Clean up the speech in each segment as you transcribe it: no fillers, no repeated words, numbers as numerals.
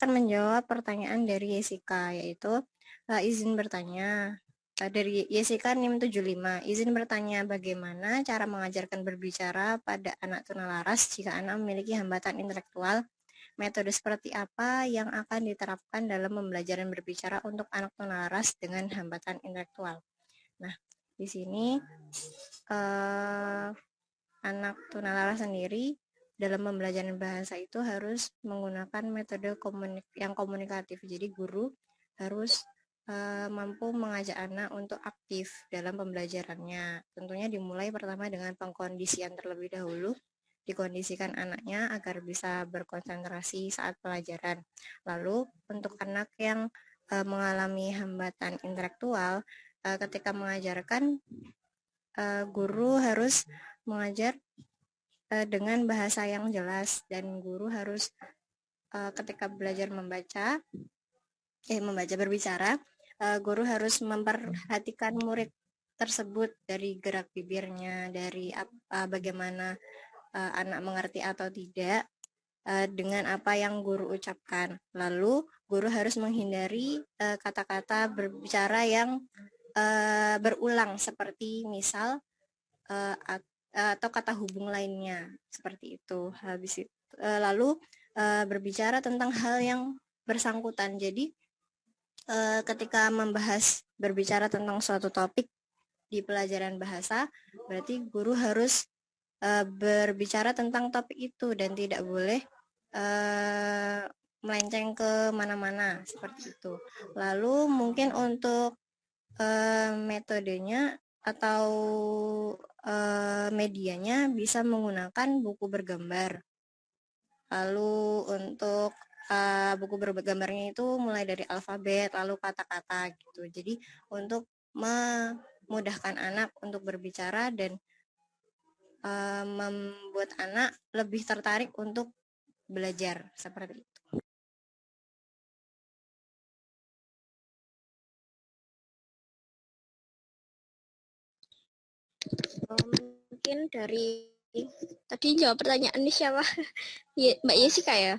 akan menjawab pertanyaan dari Jessica, yaitu izin bertanya. Dari Jessica NIM 75, izin bertanya bagaimana cara mengajarkan berbicara pada anak tunalaras jika anak memiliki hambatan intelektual. Metode seperti apa yang akan diterapkan dalam pembelajaran berbicara untuk anak tunalaras dengan hambatan intelektual? Nah, di sini anak tunalaras sendiri dalam pembelajaran bahasa itu harus menggunakan metode yang komunikatif. Jadi guru harus mampu mengajak anak untuk aktif dalam pembelajarannya. Tentunya dimulai pertama dengan pengkondisian terlebih dahulu, dikondisikan anaknya agar bisa berkonsentrasi saat pelajaran. Lalu untuk anak yang mengalami hambatan intelektual, ketika mengajarkan, guru harus mengajar dengan bahasa yang jelas, dan guru harus ketika belajar membaca berbicara, guru harus memperhatikan murid tersebut dari gerak bibirnya, dari bagaimana anak mengerti atau tidak dengan apa yang guru ucapkan. Lalu guru harus menghindari kata-kata berbicara yang berulang, seperti misal atau kata hubung lainnya, seperti itu. Habis itu lalu berbicara tentang hal yang bersangkutan. Jadi ketika berbicara tentang suatu topik di pelajaran bahasa, berarti guru harus berbicara tentang topik itu dan tidak boleh melenceng ke mana-mana, seperti itu. Lalu mungkin untuk metodenya atau medianya bisa menggunakan buku bergambar. Lalu untuk buku bergambarnya itu mulai dari alfabet, lalu kata-kata gitu. Jadi untuk memudahkan anak untuk berbicara dan membuat anak lebih tertarik untuk belajar, seperti itu. Mungkin dari tadi jawab pertanyaan ini siapa? Mbak Jessica ya?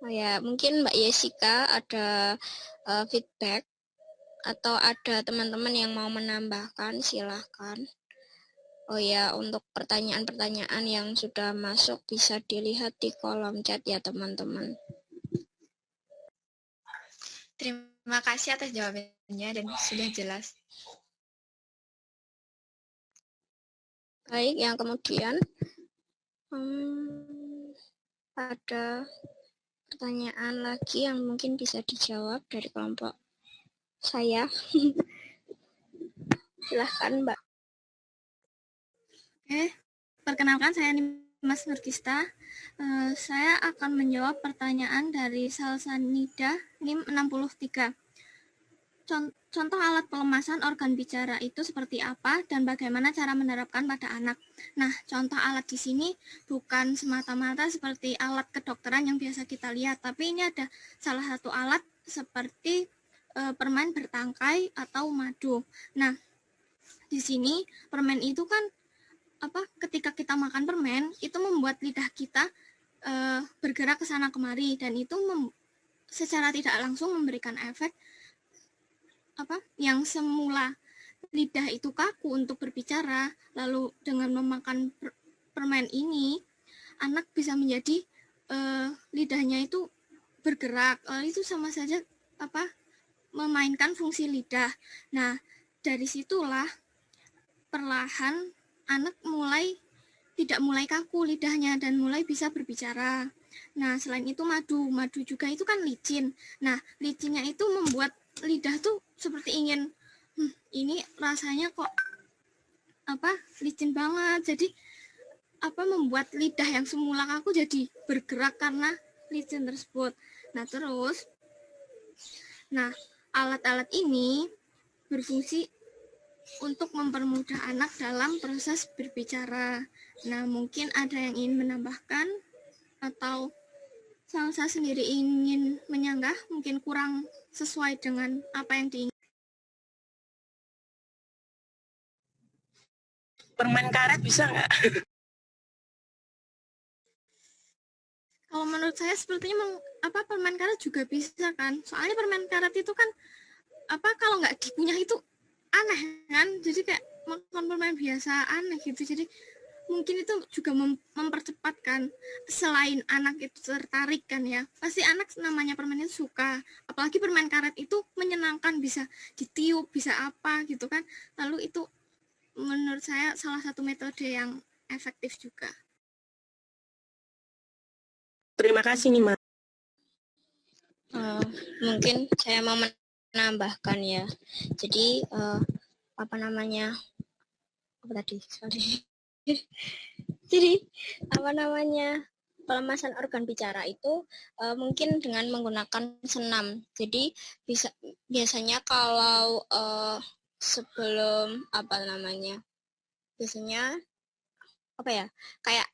Oh ya, mungkin Mbak Jessica ada feedback atau ada teman-teman yang mau menambahkan, silahkan. Oh ya, untuk pertanyaan-pertanyaan yang sudah masuk bisa dilihat di kolom chat ya teman-teman. Terima kasih atas jawabannya dan sudah jelas. Baik, yang kemudian ada pertanyaan lagi yang mungkin bisa dijawab dari kelompok saya. Silahkan Mbak. Oke, perkenalkan saya Mas Nurkista. Saya akan menjawab pertanyaan dari Salsanida NIM 63. Contoh alat pelemasan organ bicara itu seperti apa dan bagaimana cara menerapkan pada anak. Nah, contoh alat di sini bukan semata-mata seperti alat kedokteran yang biasa kita lihat, tapi ini ada salah satu alat seperti permen bertangkai atau madu. Nah, di sini permen itu kan ketika kita makan permen itu membuat lidah kita bergerak ke sana kemari, dan itu secara tidak langsung memberikan efek yang semula lidah itu kaku untuk berbicara, lalu dengan memakan permen ini anak bisa menjadi lidahnya itu bergerak, itu sama saja memainkan fungsi lidah. Nah, dari situlah perlahan anak tidak mulai kaku lidahnya dan mulai bisa berbicara. Nah, selain itu madu juga itu kan licin. Nah, licinnya itu membuat lidah tuh seperti ingin ini rasanya kok licin banget. Jadi membuat lidah yang semula kaku jadi bergerak karena licin tersebut. Nah, alat-alat ini berfungsi untuk mempermudah anak dalam proses berbicara. Nah, mungkin ada yang ingin menambahkan atau saya sendiri ingin menyanggah, mungkin kurang sesuai dengan apa yang diinginkan. Permen karet bisa nggak? Kalau menurut saya sepertinya permen karet juga bisa kan. Soalnya permen karet itu kan kalau nggak dikunyah itu aneh kan. Jadi kayak makan permen biasa aneh gitu. Jadi mungkin itu juga mempercepat kan. Selain anak itu tertarik kan ya. Pasti anak namanya permen itu suka. Apalagi permen karet itu menyenangkan, bisa ditiup, bisa apa gitu kan. Lalu itu menurut saya salah satu metode yang efektif juga. Terima kasih nih, Mas. Mungkin saya mau menambahkan ya. Jadi apa namanya? Apa tadi? Sorry. Jadi apa namanya? Pelemasan organ bicara itu mungkin dengan menggunakan senam. Jadi biasanya kalau sebelum biasanya apa ya? Kayak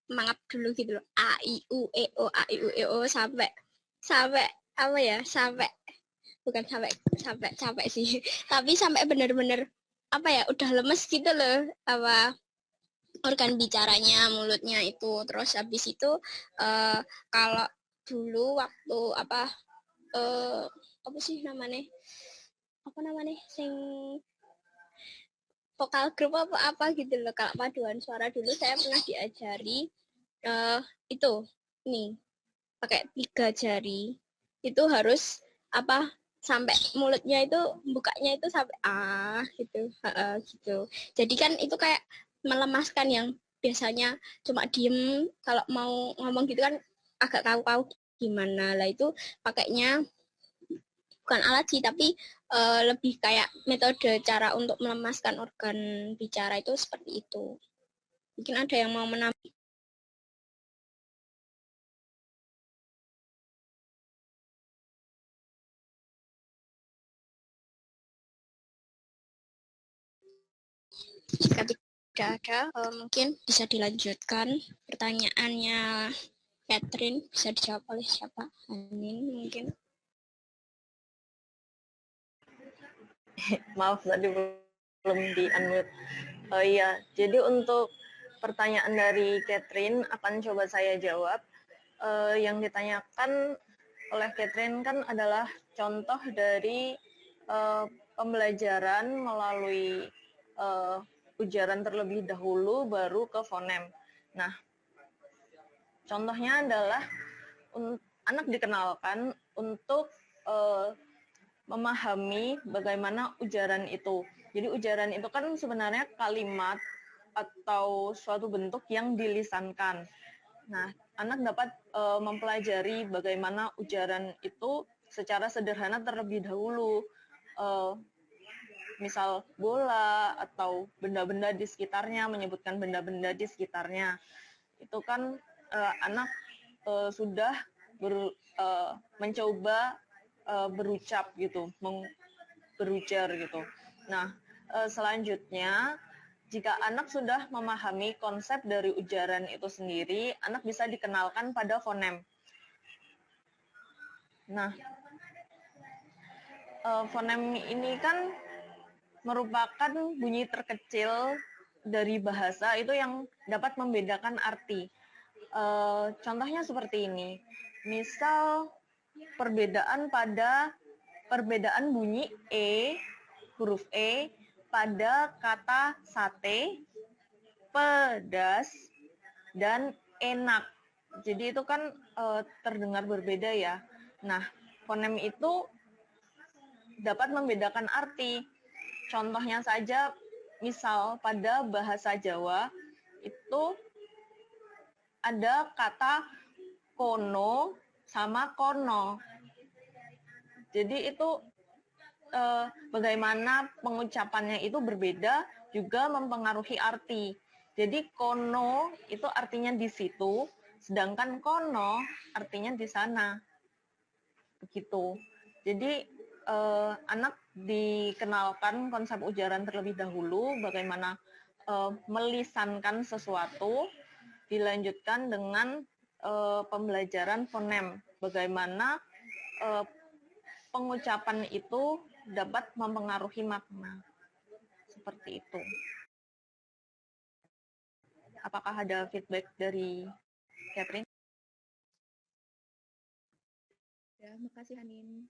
mangap dulu gitu loh. A I U E O A I U E O sampai apa ya? Sampai bukan sampai capek sih, tapi sampai benar-benar apa ya, udah lemes gitu loh organ bicaranya, mulutnya itu. Terus habis itu kalau dulu waktu apa sih namanya sing vokal grup apa gitu loh, kalau paduan suara dulu saya pernah diajari itu nih pakai 3 jari itu harus sampai mulutnya itu bukanya itu sampai gitu gitu. Jadi kan itu kayak melemaskan, yang biasanya cuma diem kalau mau ngomong gitu kan agak kaku-kaku gimana lah, itu pakainya bukan alat sih tapi lebih kayak metode cara untuk melemaskan organ bicara itu seperti itu. Mungkin ada yang mau menambah. Jika tidak ada, mungkin bisa dilanjutkan pertanyaannya Catherine, bisa dijawab oleh siapa? Anin mungkin. Maaf tadi belum di-unmute. Iya, jadi untuk pertanyaan dari Catherine akan coba saya jawab. Yang ditanyakan oleh Catherine kan adalah contoh dari pembelajaran melalui ujaran terlebih dahulu baru ke fonem. Nah, contohnya adalah anak dikenalkan untuk memahami bagaimana ujaran itu. Jadi ujaran itu kan sebenarnya kalimat atau suatu bentuk yang dilisankan. Nah, anak dapat mempelajari bagaimana ujaran itu secara sederhana terlebih dahulu. Misal bola atau benda-benda di sekitarnya, menyebutkan benda-benda di sekitarnya. Itu kan anak sudah mencoba berucap gitu, berujar gitu. Nah, selanjutnya jika anak sudah memahami konsep dari ujaran itu sendiri, anak bisa dikenalkan pada fonem. Nah, fonem ini kan merupakan bunyi terkecil dari bahasa itu yang dapat membedakan arti. Contohnya seperti ini. Misal perbedaan bunyi huruf E pada kata sate, pedas, dan enak. Jadi itu kan terdengar berbeda ya. Nah, fonem itu dapat membedakan arti. Contohnya saja, misal pada bahasa Jawa itu ada kata kono sama kono. Jadi itu bagaimana pengucapannya itu berbeda juga mempengaruhi arti. Jadi kono itu artinya di situ, sedangkan kono artinya di sana. Begitu. Jadi anak dikenalkan konsep ujaran terlebih dahulu, bagaimana melisankan sesuatu, dilanjutkan dengan pembelajaran fonem, bagaimana pengucapan itu dapat mempengaruhi makna. Seperti itu. Apakah ada feedback dari Catherine? makasih Hanin.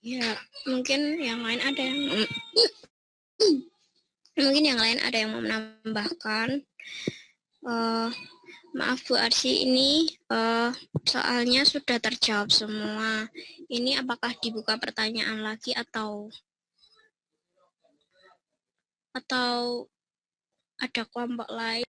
Ya, mungkin yang lain ada yang mau menambahkan. Maaf Bu Arsy, ini soalnya sudah terjawab semua. Ini apakah dibuka pertanyaan lagi atau ada kelompok lain?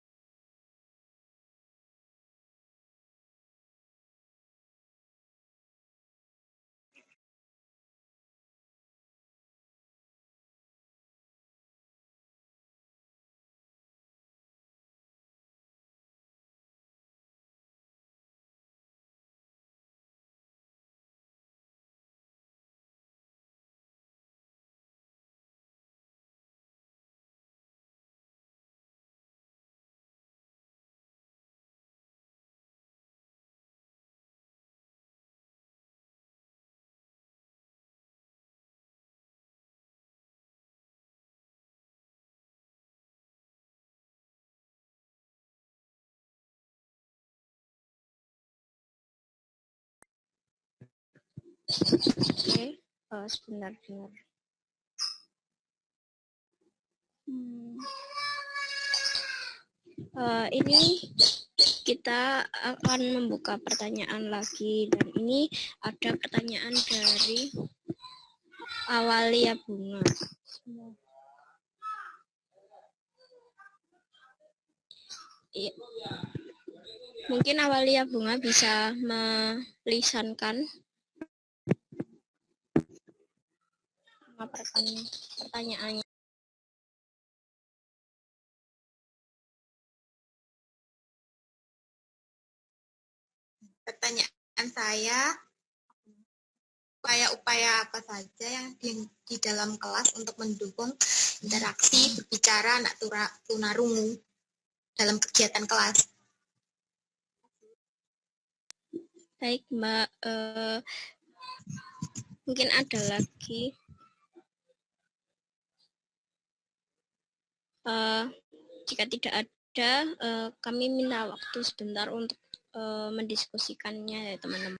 Oke, sebentar. Ini kita akan membuka pertanyaan lagi, dan ini ada pertanyaan dari Awalia Bunga. Ya. Mungkin Awalia Bunga bisa melisankan memaparkan pertanyaannya. Pertanyaan saya, upaya-upaya apa saja yang di dalam kelas untuk mendukung interaksi berbicara anak tunarungu dalam kegiatan kelas? Baik Mbak, mungkin ada lagi. Jika tidak ada, kami minta waktu sebentar untuk mendiskusikannya ya teman-teman.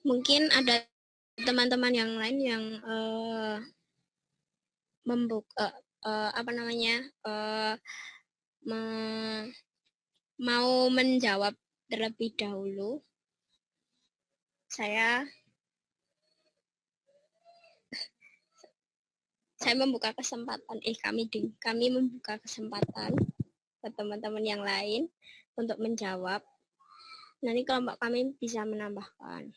Mungkin ada teman-teman yang lain yang membuka mau menjawab terlebih dahulu. Saya membuka kesempatan, kami membuka kesempatan ke teman-teman yang lain untuk menjawab. Nanti kelompok kami bisa menambahkan.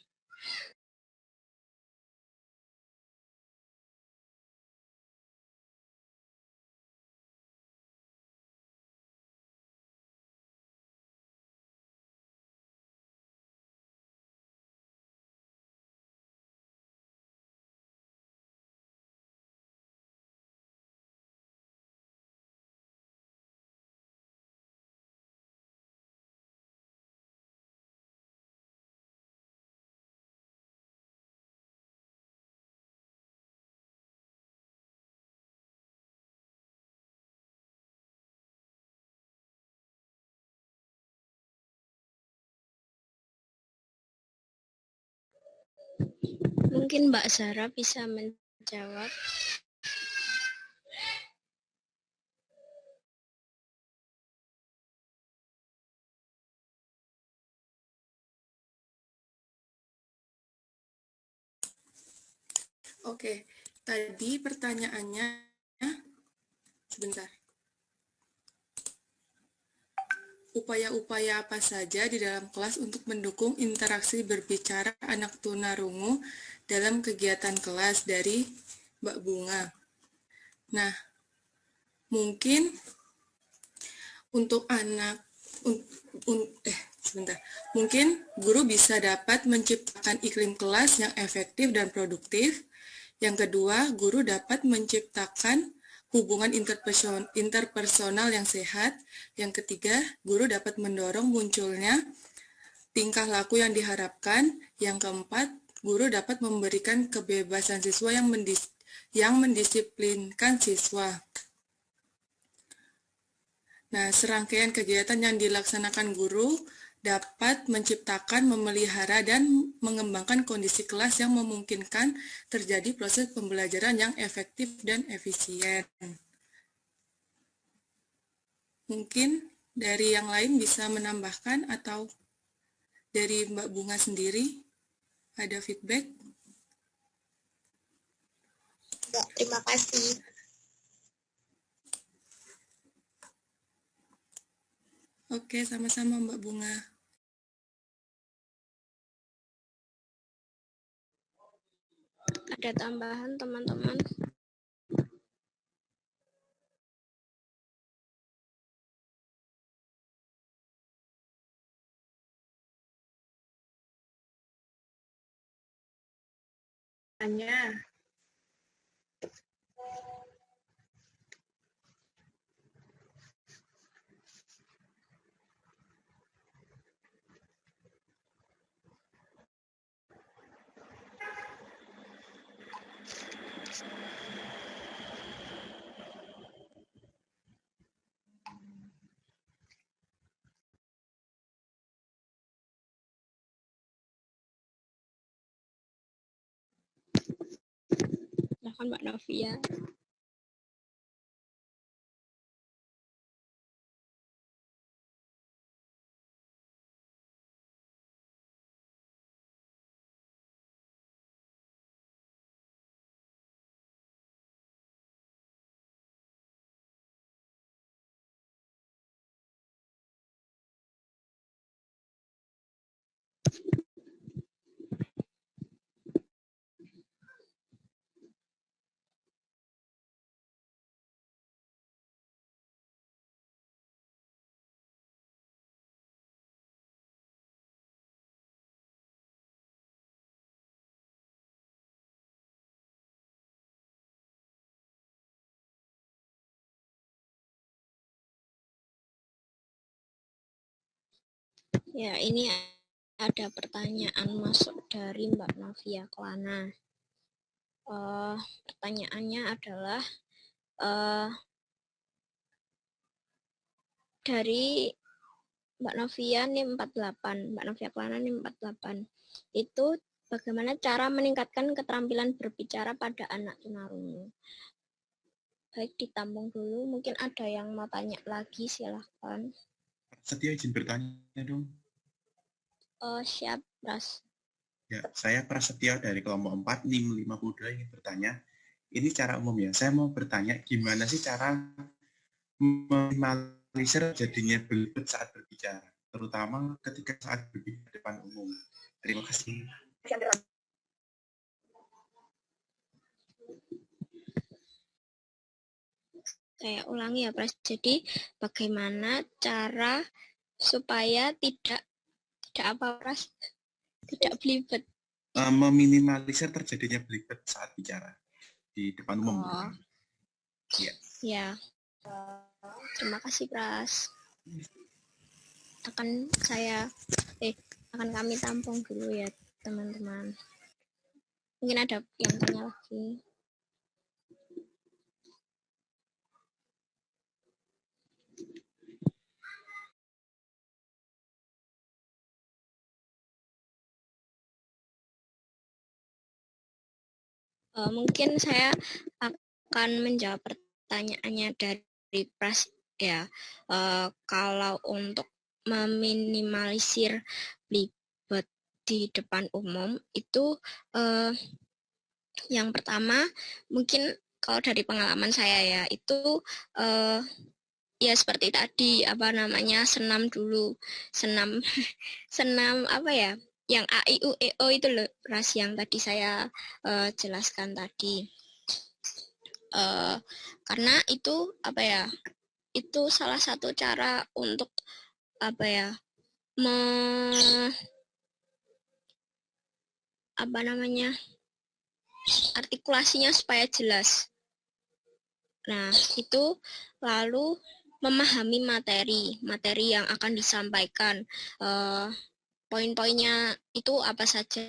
Mungkin Mbak Zara bisa menjawab. Oke, tadi pertanyaannya, sebentar. Upaya-upaya apa saja di dalam kelas untuk mendukung interaksi berbicara anak tunarungu dalam kegiatan kelas dari Mbak Bunga. Nah, mungkin untuk anak, sebentar. Mungkin guru bisa dapat menciptakan iklim kelas yang efektif dan produktif. Yang kedua, guru dapat menciptakan hubungan interpersonal yang sehat. Yang ketiga, guru dapat mendorong munculnya tingkah laku yang diharapkan. Yang keempat, guru dapat memberikan kebebasan siswa yang mendisiplinkan siswa. Nah, serangkaian kegiatan yang dilaksanakan guru dapat menciptakan, memelihara, dan mengembangkan kondisi kelas yang memungkinkan terjadi proses pembelajaran yang efektif dan efisien. Mungkin dari yang lain bisa menambahkan atau dari Mbak Bunga sendiri ada feedback? Ya, terima kasih. Oke, sama-sama Mbak Bunga. Ada tambahan teman-teman? Tanya. Silahkan Mbak Novia. Ya, ini ada pertanyaan masuk dari Mbak Novia Klana. Pertanyaannya adalah dari Mbak Novia NIM 48, Mbak Novia Klana NIM 48. Itu bagaimana cara meningkatkan keterampilan berbicara pada anak tunarungu? Baik, ditampung dulu. Mungkin ada yang mau tanya lagi, silahkan. Setia izin bertanya dong. Siap, Pras. Ya, saya Prasetya dari kelompok 4 NIM 52 ingin bertanya. Ini secara umum ya. Saya mau bertanya gimana sih cara meminimalisir jadinya belibet saat berbicara, terutama ketika saat berbicara di depan umum. Terima kasih. Saya ulangi ya, Pras. Jadi, bagaimana cara supaya tidak apa, Pras? Tidak belibet. Meminimalisir terjadinya belibet saat bicara di depan umum. Ya. Ya. Terima kasih, Pras. Akan kami tampung dulu ya, teman-teman. Mungkin ada yang tanya lagi. Mungkin saya akan menjawab pertanyaannya dari Pras ya. Kalau untuk meminimalisir belibet di depan umum itu yang pertama mungkin kalau dari pengalaman saya ya itu ya seperti tadi senam dulu, senam senam apa ya, yang A I U E O itu loh Ras, yang tadi saya jelaskan tadi. Karena itu itu salah satu cara untuk artikulasinya supaya jelas. Nah, itu lalu memahami materi yang akan disampaikan, poin-poinnya itu apa saja,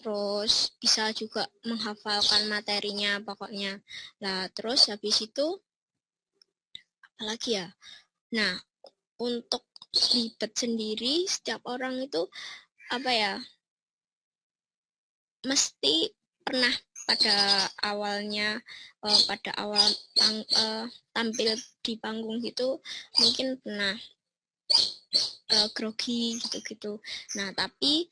terus bisa juga menghafalkan materinya pokoknya. Nah, terus habis itu apalagi ya? Nah, untuk belibet sendiri setiap orang itu mesti pernah pada awalnya pada awal tampil di panggung gitu mungkin pernah grogi gitu-gitu. Nah, tapi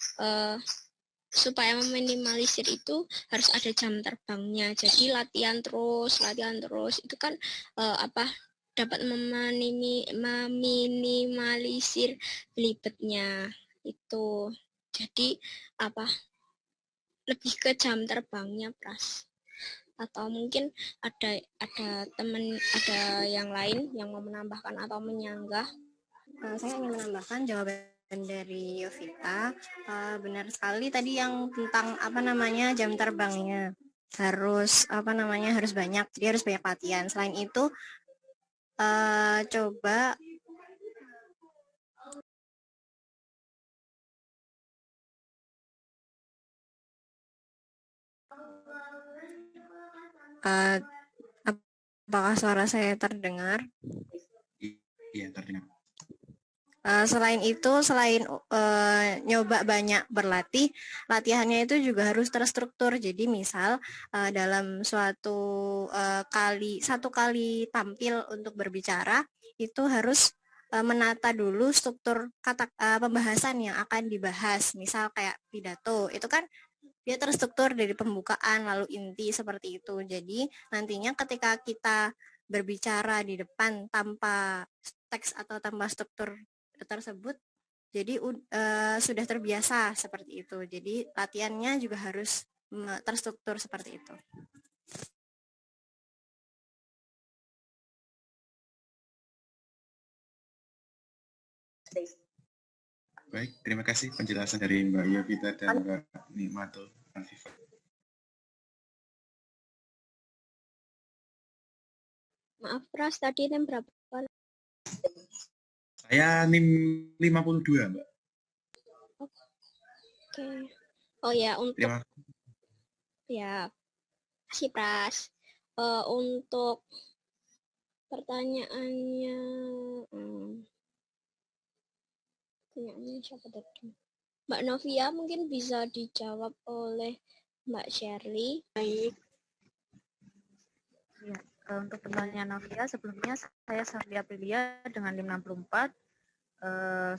supaya meminimalisir itu harus ada jam terbangnya. Jadi latihan terus itu kan dapat meminimalisir belibetnya itu. Jadi lebih ke jam terbangnya, Pras. Atau mungkin ada yang lain yang mau menambahkan atau menyanggah? Saya ingin menambahkan jawaban dari Yovita. Benar sekali tadi yang tentang jam terbangnya harus harus banyak, jadi harus banyak latihan. Selain itu coba apakah suara saya terdengar? Iya, terdengar. Selain itu, selain nyoba banyak berlatih, latihannya itu juga harus terstruktur. Jadi misal dalam satu kali tampil untuk berbicara, itu harus menata dulu struktur kata pembahasan yang akan dibahas. Misal kayak pidato, itu kan dia terstruktur dari pembukaan lalu inti seperti itu. Jadi nantinya ketika kita berbicara di depan tanpa teks atau tanpa struktur tersebut, jadi sudah terbiasa seperti itu. Jadi latihannya juga harus terstruktur seperti itu. Baik, terima kasih penjelasan dari Mbak Yovita dan Mbak Nikmatul Afifah. Maaf, Pras, tadi NIM berapa? Saya NIM 52, Mbak. Oke. Oh ya, untuk si Pras. Untuk pertanyaannya siapa tadi? Mbak Novia mungkin bisa dijawab oleh Mbak Shirley. Baik. Ya, untuk pertanyaan Novia, sebelumnya saya Safri Aprilia dengan NIM 64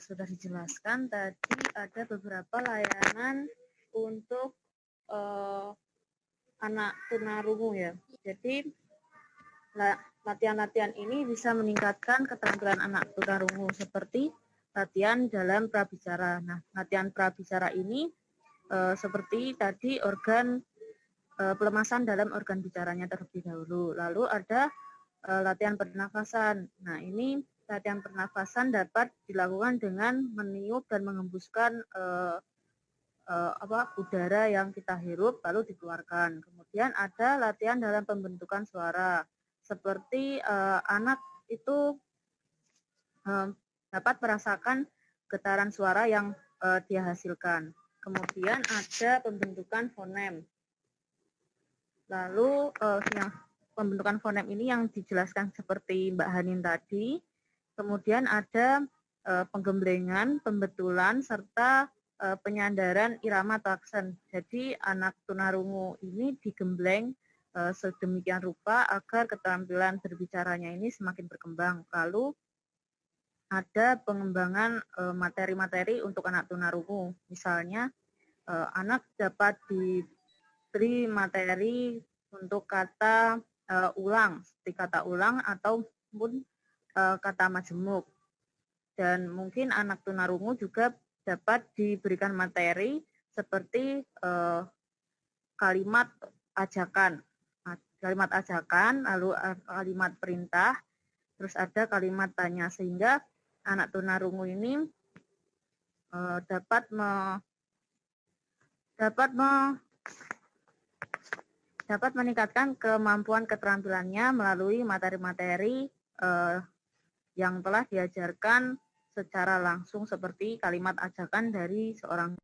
sudah dijelaskan tadi ada beberapa layanan untuk anak tunarungu ya. Jadi latihan-latihan ini bisa meningkatkan keterampilan anak tunarungu seperti latihan dalam prabicara. Nah, latihan prabicara ini seperti tadi organ pelemasan dalam organ bicaranya terlebih dahulu. Lalu ada latihan pernafasan. Nah, ini latihan pernafasan dapat dilakukan dengan meniup dan mengembuskan udara yang kita hirup lalu dikeluarkan. Kemudian ada latihan dalam pembentukan suara. Seperti anak itu dapat merasakan getaran suara yang dia hasilkan. Kemudian ada pembentukan fonem. Lalu yang pembentukan fonem ini yang dijelaskan seperti Mbak Hanin tadi. Kemudian ada penggemblengan, pembetulan, serta penyandaran irama atau aksen. Jadi anak tunarungu ini digembleng sedemikian rupa agar keterampilan berbicaranya ini semakin berkembang. Lalu ada pengembangan materi-materi untuk anak tunarungu. Misalnya anak dapat diberi materi untuk kata ulang, seperti kata ulang ataupun kata majemuk. Dan mungkin anak tunarungu juga dapat diberikan materi seperti kalimat ajakan, lalu kalimat perintah, terus ada kalimat tanya, sehingga anak tunarungu ini dapat meningkatkan kemampuan keterampilannya melalui materi-materi yang telah diajarkan secara langsung seperti kalimat ajakan dari seorang